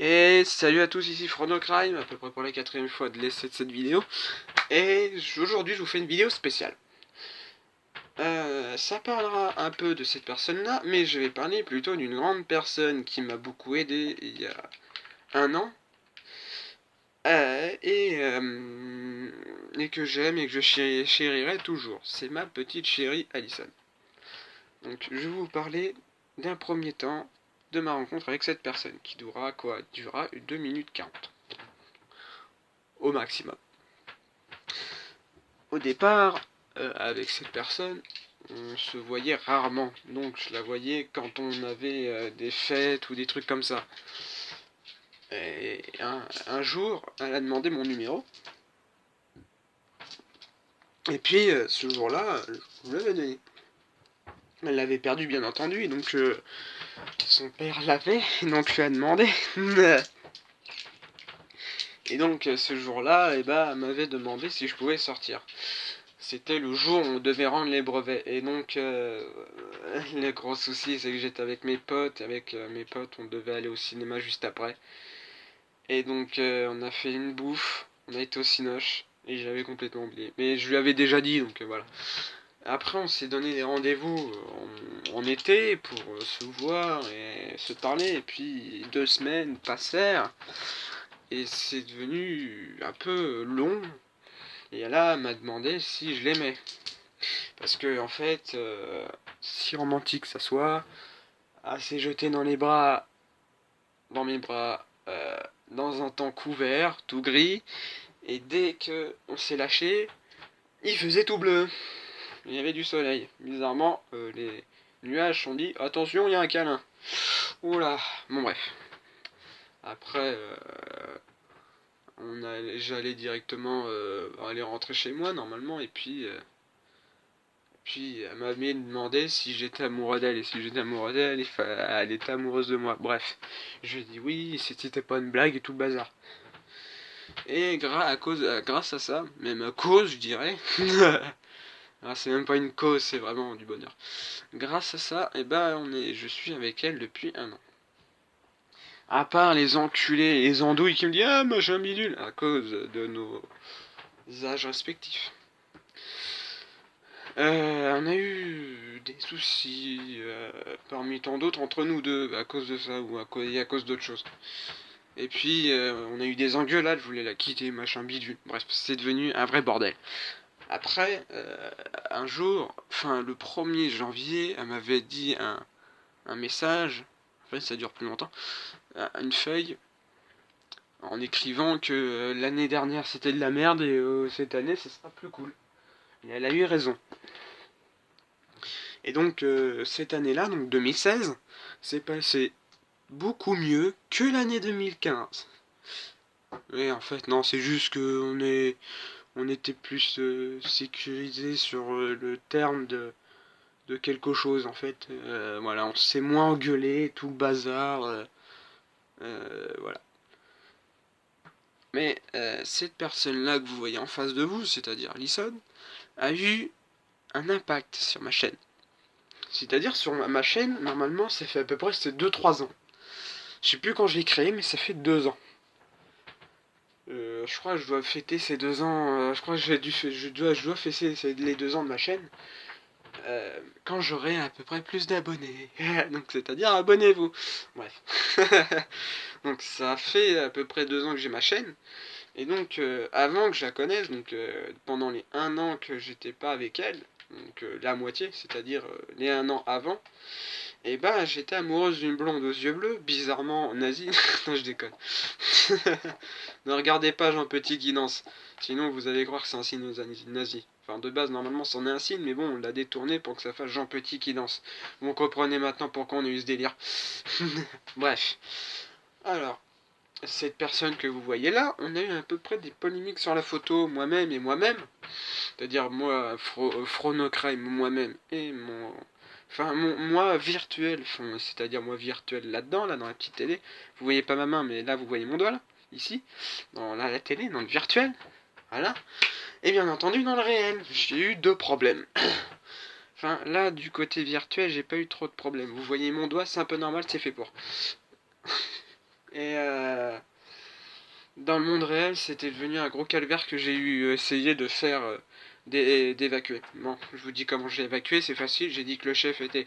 Et salut à tous, ici Chronocrime, à peu près pour la 4ème fois de l'essai de cette vidéo. Et aujourd'hui je vous fais une vidéo spéciale. Ça parlera un peu de cette personne-là, mais je vais parler plutôt d'une grande personne qui m'a beaucoup aidé il y a un an. Et que j'aime et que je chérirai toujours. C'est ma petite chérie Alison. Donc je vais vous parler d'un premier temps de ma rencontre avec cette personne, qui durera 2 minutes 40. Au maximum. Au départ, avec cette personne, on se voyait rarement. Donc je la voyais quand on avait des fêtes ou des trucs comme ça. Et un jour, elle a demandé mon numéro. Et puis ce jour-là, je vous l'avais donné. Elle l'avait perdu bien entendu, donc son père l'avait, donc je lui ai demandé. Et donc ce jour-là, elle m'avait demandé si je pouvais sortir. C'était le jour où on devait rendre les brevets. Et donc, le gros souci, c'est que j'étais avec mes potes. Et avec mes potes, on devait aller au cinéma juste après. Et donc, on a fait une bouffe. On a été au Cinoche. Et j'avais complètement oublié. Mais je lui avais déjà dit, donc voilà. Après, on s'est donné des rendez-vous en été pour se voir et se parler. Et puis, 2 semaines passèrent. Et c'est devenu un peu long. Et là, elle m'a demandé si je l'aimais. Parce que, en fait, si romantique ça soit, elle s'est jetée dans mes bras, dans un temps couvert, tout gris, et dès que on s'est lâché, il faisait tout bleu. Il y avait du soleil. Bizarrement, les nuages sont dit attention, il y a un câlin. Oula, bon bref. Après, j'allais directement aller rentrer chez moi normalement, et puis elle m'avait demandé si j'étais amoureux d'elle, et si j'étais amoureux d'elle, elle était amoureuse de moi. Bref, je lui ai dit oui, c'était pas une blague et tout le bazar. Et grâce à ça, même à cause, je dirais, c'est même pas une cause, c'est vraiment du bonheur. Grâce à ça, je suis avec elle depuis un an. À part les enculés et les andouilles qui me disent ah machin bidule, à cause de nos âges respectifs. On a eu des soucis parmi tant d'autres entre nous deux à cause de ça ou à cause d'autres choses. Et puis on a eu des engueulades, je voulais la quitter, machin bidule. Bref, c'est devenu un vrai bordel. Après, un jour, le 1er janvier, elle m'avait dit un message, en fait ça dure plus longtemps, une feuille, en écrivant que l'année dernière c'était de la merde et cette année ce sera plus cool. Et elle a eu raison. Et donc cette année-là, donc 2016, c'est passé beaucoup mieux que l'année 2015. Et en fait non, c'est juste que on était plus sécurisé sur le terme de quelque chose en fait. Voilà, on s'est moins engueulé, tout le bazar. Voilà. Mais cette personne-là que vous voyez en face de vous, c'est-à-dire Alison, a eu un impact sur ma chaîne. C'est-à-dire sur ma chaîne, normalement, ça fait à peu près 2-3 ans. Je sais plus quand je l'ai créé, mais ça fait 2 ans. Je crois que je dois fêter ces 2 ans. Je crois que je dois fêter les 2 ans de ma chaîne quand j'aurai à peu près plus d'abonnés. Donc c'est-à-dire abonnez-vous. Bref. Donc ça fait à peu près 2 ans que j'ai ma chaîne. Et donc avant que je la connaisse, donc pendant les 1 an que j'étais pas avec elle, donc la moitié, c'est-à-dire les 1 an avant, et j'étais amoureuse d'une blonde aux yeux bleus, bizarrement nazie. Non, je déconne. Ne regardez pas Jean Petit qui danse, sinon vous allez croire que c'est un signe nazi. Enfin, de base, normalement, c'en est un signe, mais bon, on l'a détourné pour que ça fasse Jean Petit qui danse. Vous comprenez maintenant pourquoi on a eu ce délire. Bref. Alors, cette personne que vous voyez là, on a eu à peu près des polémiques sur la photo, moi-même et moi-même. C'est-à-dire moi, Chronocrime, moi-même et moi virtuel, c'est-à-dire moi virtuel là-dedans, là dans la petite télé. Vous voyez pas ma main, mais là vous voyez mon doigt là, ici, dans la télé, dans le virtuel, voilà. Et bien entendu dans le réel, j'ai eu 2 problèmes. Là du côté virtuel, j'ai pas eu trop de problèmes. Vous voyez mon doigt, c'est un peu normal, c'est fait pour. Et dans le monde réel, c'était devenu un gros calvaire que j'ai eu essayé de faire d'évacuer. Bon, je vous dis comment j'ai évacué, c'est facile. J'ai dit que le chef était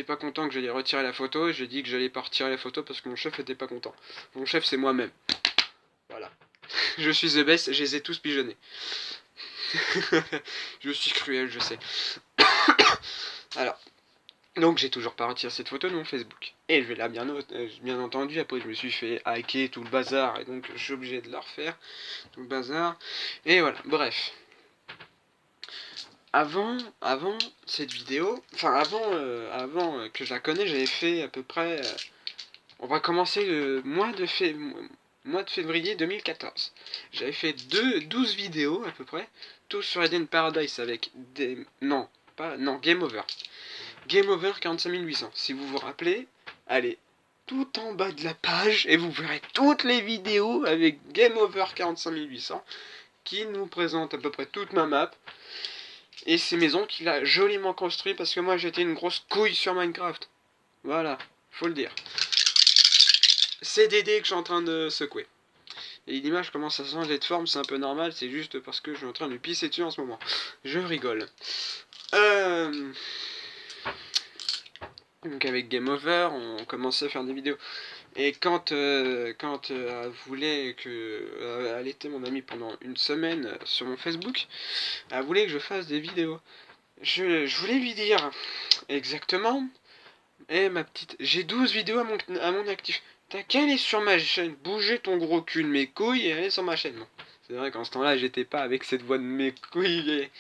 pas content que j'allais retirer la photo. J'ai dit que j'allais pas retirer la photo parce que mon chef était pas content. Mon chef, c'est moi-même. Voilà. Je suis the best, je les ai tous pigeonnés. Je suis cruel, je sais. Alors, donc j'ai toujours pas retiré cette photo de mon Facebook. Et je vais là, bien entendu, après je me suis fait hacker tout le bazar, et donc je suis obligé de la refaire, tout le bazar. Et voilà, bref. Avant cette vidéo, enfin avant que je la connais, j'avais fait à peu près... on va commencer le mois de février 2014. J'avais fait 12 vidéos à peu près, tous sur Eden Paradise avec des... Non, Game Over. Game Over 45800. Si vous vous rappelez, allez tout en bas de la page et vous verrez toutes les vidéos avec Game Over 45800 qui nous présente à peu près toute ma map et ces maisons qu'il a joliment construit parce que moi j'étais une grosse couille sur Minecraft. Voilà, faut le dire. C'est Dédé que je suis en train de secouer. Et l'image commence à changer de forme, c'est un peu normal, c'est juste parce que je suis en train de pisser dessus en ce moment. Je rigole. Donc avec Game Over, on commençait à faire des vidéos. Et quand elle voulait que... elle était mon amie pendant une semaine sur mon Facebook, elle voulait que je fasse des vidéos. Je voulais lui dire exactement, ma petite, j'ai 12 vidéos à mon actif. T'as qu'à aller sur ma chaîne, bouger ton gros cul de mes couilles et aller sur ma chaîne. Bon, c'est vrai qu'en ce temps-là, j'étais pas avec cette voix de mes couilles et...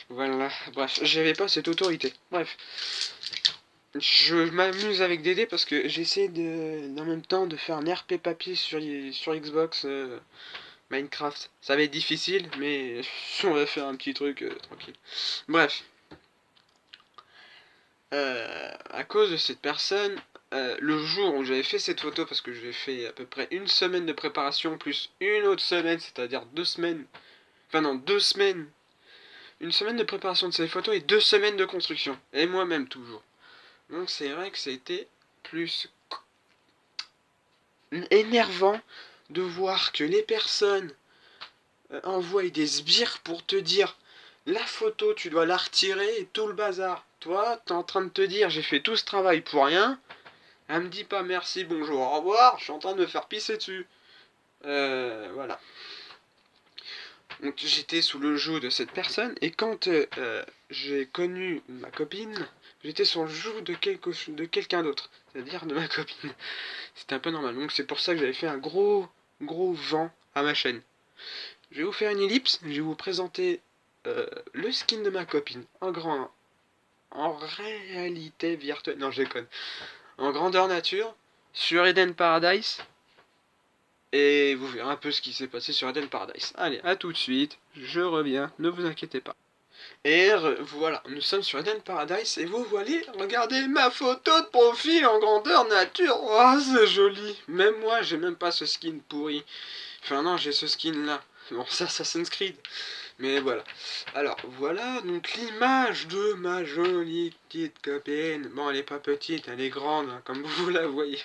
Voilà, bref, j'avais pas cette autorité. Bref. Je m'amuse avec Dédé parce que j'essaie en même temps de faire un RP papier sur Xbox Minecraft. Ça va être difficile, mais on va faire un petit truc tranquille. Bref. À cause de cette personne, le jour où j'avais fait cette photo, parce que j'ai fait à peu près une semaine de préparation, plus une autre semaine, c'est-à-dire 2 semaines. Enfin non, 2 semaines. Une semaine de préparation de cette photo et 2 semaines de construction. Et moi-même toujours. Donc c'est vrai que c'était plus énervant de voir que les personnes envoient des sbires pour te dire la photo tu dois la retirer et tout le bazar. Toi t'es en train de te dire j'ai fait tout ce travail pour rien. Elle me dit pas merci, bonjour, au revoir, je suis en train de me faire pisser dessus. Voilà. Donc j'étais sous le joug de cette personne et quand j'ai connu ma copine, j'étais sur le joug de quelqu'un d'autre, c'est-à-dire de ma copine. C'était un peu normal, donc c'est pour ça que j'avais fait un gros vent à ma chaîne. Je vais vous faire une ellipse, je vais vous présenter le skin de ma copine en réalité virtuelle, non je déconne, en grandeur nature, sur Eden Paradise. Et vous verrez un peu ce qui s'est passé sur Eden Paradise. Allez, à tout de suite, je reviens, ne vous inquiétez pas. Et voilà, nous sommes sur Eden Paradise et vous voyez, regardez ma photo de profil en grandeur nature. Oh, c'est joli. Même moi, j'ai même pas ce skin pourri. Enfin non, j'ai ce skin là. Bon, c'est Assassin's Creed. Mais voilà. Alors, voilà donc l'image de ma jolie petite copine. Bon, elle est pas petite, elle est grande, hein, comme vous la voyez.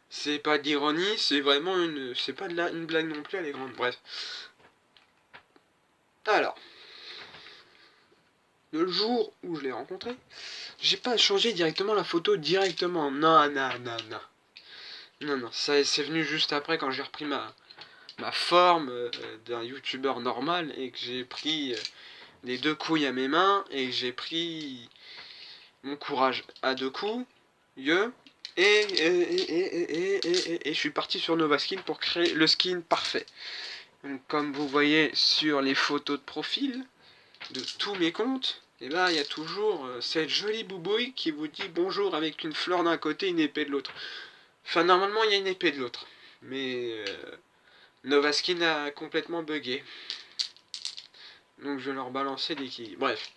C'est pas d'ironie, c'est vraiment une... C'est pas une blague non plus, elle est grande, bref. Alors, le jour où je l'ai rencontré, j'ai pas changé directement la photo directement. Non, non, non, non. Non, non, ça c'est venu juste après quand j'ai repris ma forme d'un youtubeur normal et que j'ai pris les 2 couilles à mes mains et que j'ai pris mon courage à 2 coups. Et je suis parti sur Nova Skin pour créer le skin parfait. Donc, comme vous voyez sur les photos de profil de tous mes comptes, et ben il y a toujours cette jolie boubouille qui vous dit bonjour avec une fleur d'un côté et une épée de l'autre. Enfin normalement il y a une épée de l'autre. Mais Nova Skin a complètement bugué. Donc je vais leur balancer des quilles. Bref.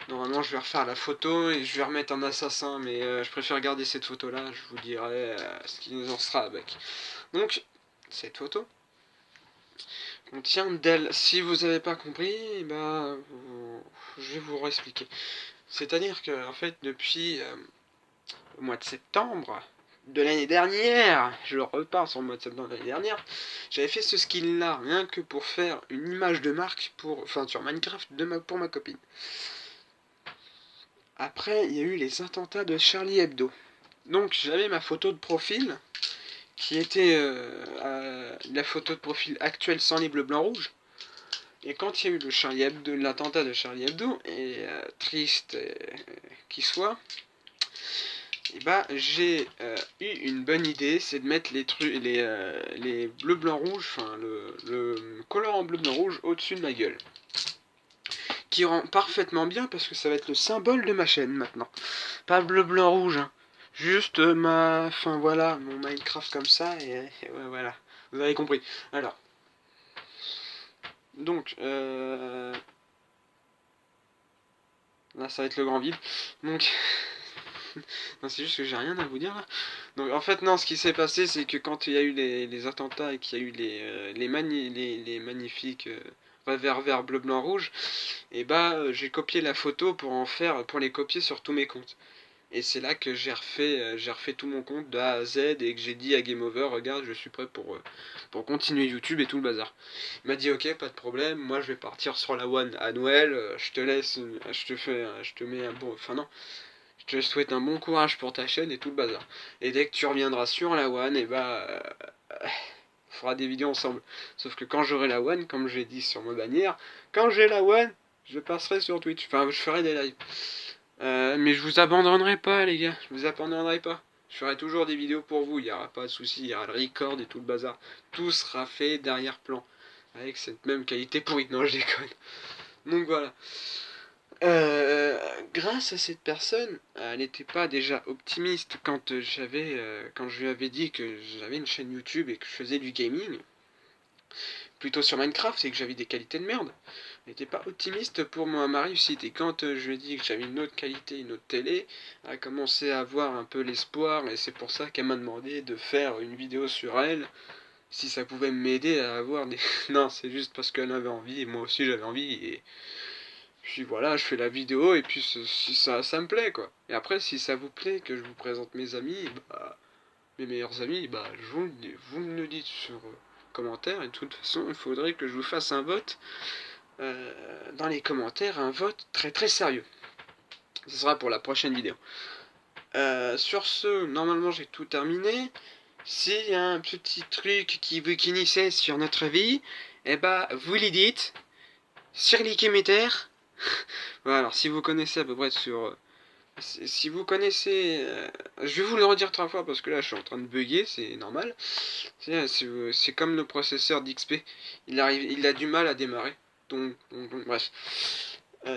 Normalement je vais refaire la photo et je vais remettre un assassin, mais je préfère garder cette photo là, je vous dirai ce qui nous en sera avec. Donc, cette photo contient d'elle. Si vous n'avez pas compris, je vais vous réexpliquer. C'est-à-dire que en fait depuis le mois de septembre, de l'année dernière, je repars sur le mois de septembre de l'année dernière, j'avais fait ce skill là, rien que pour faire une image de marque sur Minecraft pour ma copine. Après, il y a eu les attentats de Charlie Hebdo. Donc j'avais ma photo de profil, qui était la photo de profil actuelle sans les bleus blancs rouges. Et quand il y a eu l'attentat de Charlie Hebdo, et triste qu'il soit, et bah j'ai eu une bonne idée, c'est de mettre les bleus blancs rouges, enfin le colorant bleu blanc rouge au-dessus de ma gueule. Qui rend parfaitement bien parce que ça va être le symbole de ma chaîne maintenant. Pas bleu blanc rouge, hein. Juste enfin voilà, mon Minecraft comme ça et ouais, voilà. Vous avez compris. Alors. Donc, là ça va être le grand vide. Donc, non, c'est juste que j'ai rien à vous dire là. Donc en fait non, ce qui s'est passé c'est que quand il y a eu les attentats et qu'il y a eu les magnifiques revers vert bleu blanc rouge, et bah j'ai copié la photo pour les copier sur tous mes comptes. Et c'est là que j'ai refait tout mon compte de A à Z et que j'ai dit à Game Over, regarde, je suis prêt pour continuer YouTube et tout le bazar. Il m'a dit ok, pas de problème, moi je vais partir sur la One à Noël, je te laisse, je te mets un bon, enfin non, je te souhaite un bon courage pour ta chaîne et tout le bazar. Et dès que tu reviendras sur la One, et bah on fera des vidéos ensemble. Sauf que quand j'aurai la One, comme j'ai dit sur ma bannière, quand j'ai la One, je passerai sur Twitch, enfin je ferai des lives. Mais je vous abandonnerai pas les gars, je vous abandonnerai pas. Je ferai toujours des vidéos pour vous, il n'y aura pas de soucis, il y aura le record et tout le bazar. Tout sera fait derrière plan. Avec cette même qualité pourrie. Non, je déconne. Donc voilà. Grâce à cette personne, elle n'était pas déjà optimiste quand quand je lui avais dit que j'avais une chaîne YouTube et que je faisais du gaming. Plutôt sur Minecraft, c'est que j'avais des qualités de merde. Elle n'était pas optimiste pour ma réussite. Et quand je lui ai dit que j'avais une autre qualité, une autre télé, elle a commencé à avoir un peu l'espoir. Et c'est pour ça qu'elle m'a demandé de faire une vidéo sur elle. Si ça pouvait m'aider à avoir des... Non, c'est juste parce qu'elle avait envie et moi aussi j'avais envie. Et puis voilà, je fais la vidéo et puis si ça me plaît quoi. Et après, si ça vous plaît que je vous présente mes amis, bah, mes meilleurs amis, bah, vous me le dites sur commentaires. Et de toute façon, il faudrait que je vous fasse un vote. Dans les commentaires, un vote très très sérieux. Ce sera pour la prochaine vidéo. Sur ce, normalement j'ai tout terminé. S'il y a un petit truc qui vous finissait sur notre vie, eh bah vous les dites sur les commentaires. Voilà, alors si vous connaissez à peu près si vous connaissez... je vais vous le redire 3 fois parce que là je suis en train de bugger, c'est normal. C'est comme le processeur d'XP, il a du mal à démarrer. Donc bref.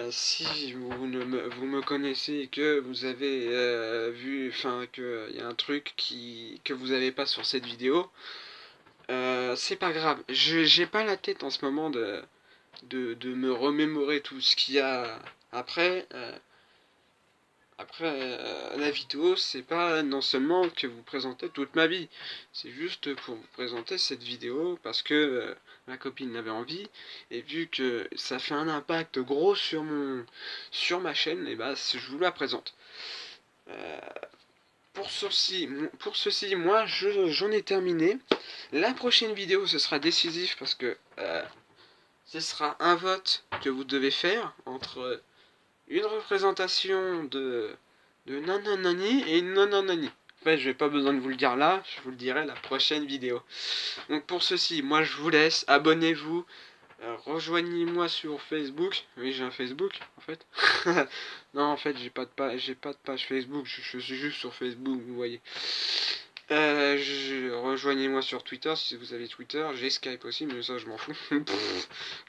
Si vous me connaissez et que vous avez vu, enfin qu'il y a un truc que vous avez pas sur cette vidéo, c'est pas grave. J'ai pas la tête en ce moment de me remémorer tout ce qu'il y a après. La vidéo, c'est pas non seulement que vous présentez toute ma vie, c'est juste pour vous présenter cette vidéo parce que ma copine avait envie, et vu que ça fait un impact gros sur ma chaîne, et bah je vous la présente. Pour ceci, moi j'en ai terminé. La prochaine vidéo, ce sera décisif parce que ce sera un vote que vous devez faire entre une représentation de nananani et une nananani. En fait, je n'ai pas besoin de vous le dire là, je vous le dirai la prochaine vidéo. Donc pour ceci, moi je vous laisse, abonnez-vous, rejoignez-moi sur Facebook. Oui, j'ai un Facebook en fait. Non, en fait, j'ai pas de page Facebook, je suis juste sur Facebook, vous voyez. Rejoignez-moi sur Twitter si vous avez Twitter, j'ai Skype aussi, mais ça je m'en fous. Je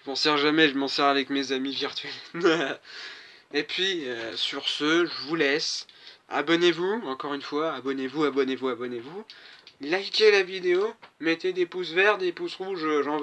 m'en sers jamais, je m'en sers avec mes amis virtuels. Et puis, sur ce, je vous laisse. Abonnez-vous, encore une fois, abonnez-vous. Likez la vidéo, mettez des pouces verts, des pouces rouges, j'en veux.